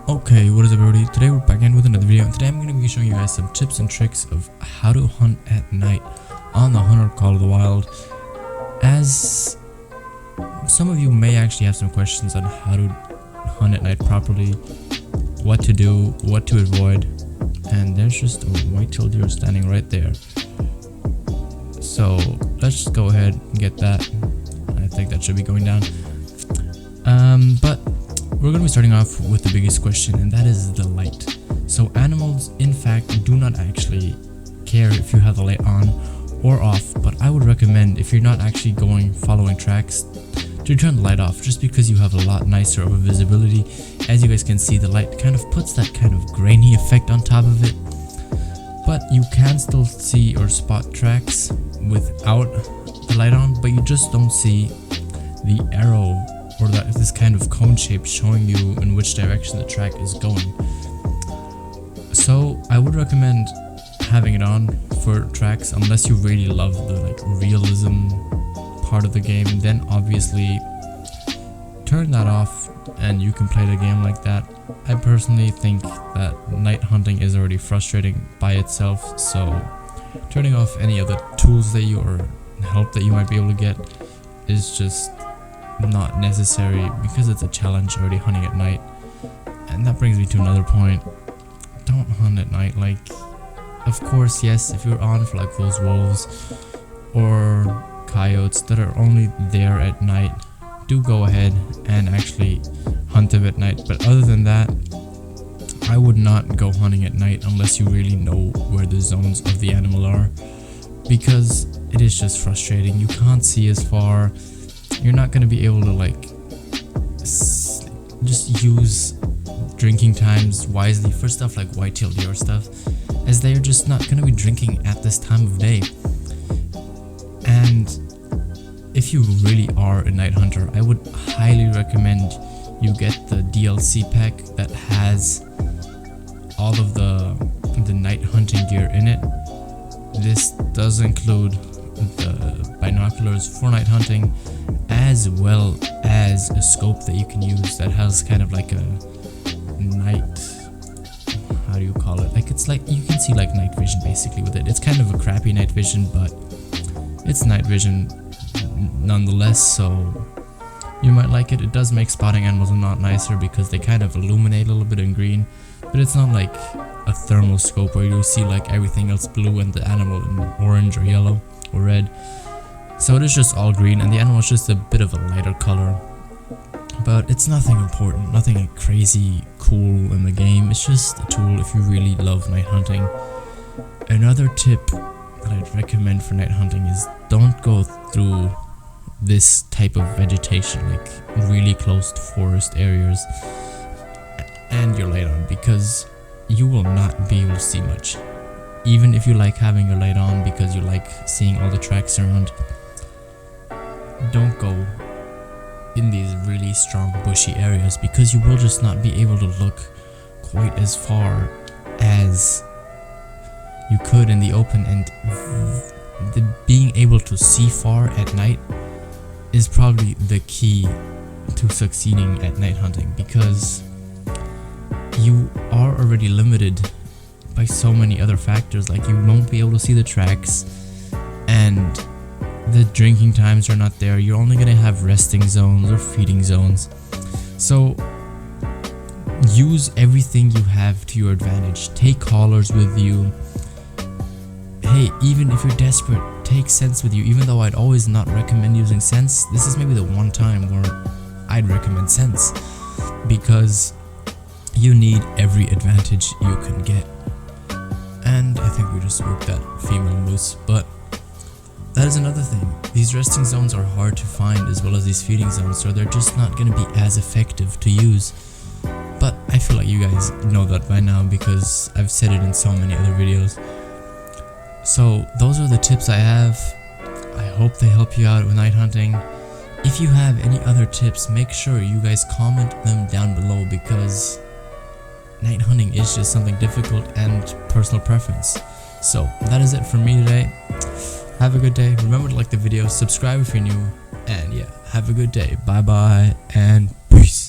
Okay, what is up everybody? Today we're back in with another video, and today I'm going to be showing you guys some tips and tricks of how to hunt at night on the Hunter Call of the Wild. As some of you may actually have some questions on how to hunt at night properly, what to do, what to avoid, and there's just a white-tailed deer standing right there. So let's just go ahead and get that. I think that should be going down. But we're going to be starting off with the biggest question, and that is the light. So animals in fact do not actually care if you have the light on or off, but I would recommend, if you're not actually following tracks, to turn the light off, just because you have a lot nicer of a visibility. As you guys can see, the light kind of puts that kind of grainy effect on top of it, but you can still see or spot tracks without the light on, but you just don't see the arrow or this kind of cone shape showing you in which direction the track is going. So I would recommend having it on for tracks, unless you really love the realism part of the game. Then obviously turn that off and you can play the game like that. I personally think that night hunting is already frustrating by itself, so turning off any of the tools that you or help that you might be able to get is just not necessary, because it's a challenge already hunting at night. And that brings me to another point: don't hunt at night. Of course, yes, if you're on for those wolves or coyotes that are only there at night, do go ahead and actually hunt them at night. But other than that, I would not go hunting at night unless you really know where the zones of the animal are, because it is just frustrating. You can't see as far. You're not going to be able to just use drinking times wisely for stuff like white-tailed deer stuff, as they're just not going to be drinking at this time of day. And if you really are a night hunter, I would highly recommend you get the DLC pack that has all of the night hunting gear in it. This does include the binoculars for night hunting, as well as a scope that you can use that has kind of like a night, how do you call it, it's like you can see night vision basically with it. It's kind of a crappy night vision, but it's night vision nonetheless, so you might like it. It does make spotting animals a lot nicer because they kind of illuminate a little bit in green, but it's not like a thermal scope where you see everything else blue and the animal in orange or yellow or red. So it is just all green, and the animal is just a bit of a lighter color. But it's nothing important, nothing crazy cool in the game. It's just a tool if you really love night hunting. Another tip that I'd recommend for night hunting is don't go through this type of vegetation, really close to forest areas and your light on, because you will not be able to see much. Even if you like having your light on because you like seeing all the tracks around, don't go in these really strong bushy areas, because you will just not be able to look quite as far as you could in the open. And being able to see far at night is probably the key to succeeding at night hunting, because you are already limited by so many other factors. You won't be able to see the tracks, and the drinking times are not there. You're only going to have resting zones or feeding zones. So use everything you have to your advantage. Take callers with you. Hey, even if you're desperate, take scents with you. Even though I'd always not recommend using scents, this is maybe the one time where I'd recommend scents, because you need every advantage you can get. And I think we just spooked that female moose, but that is another thing. These resting zones are hard to find, as well as these feeding zones, so they're just not going to be as effective to use. But I feel like you guys know that by now, because I've said it in so many other videos. So those are the tips I have. I hope they help you out with night hunting. If you have any other tips, make sure you guys comment them down below, because night hunting is just something difficult and personal preference. So that is it from me today. Have a good day. Remember to like the video, subscribe if you're new, and yeah, have a good day. Bye bye and peace.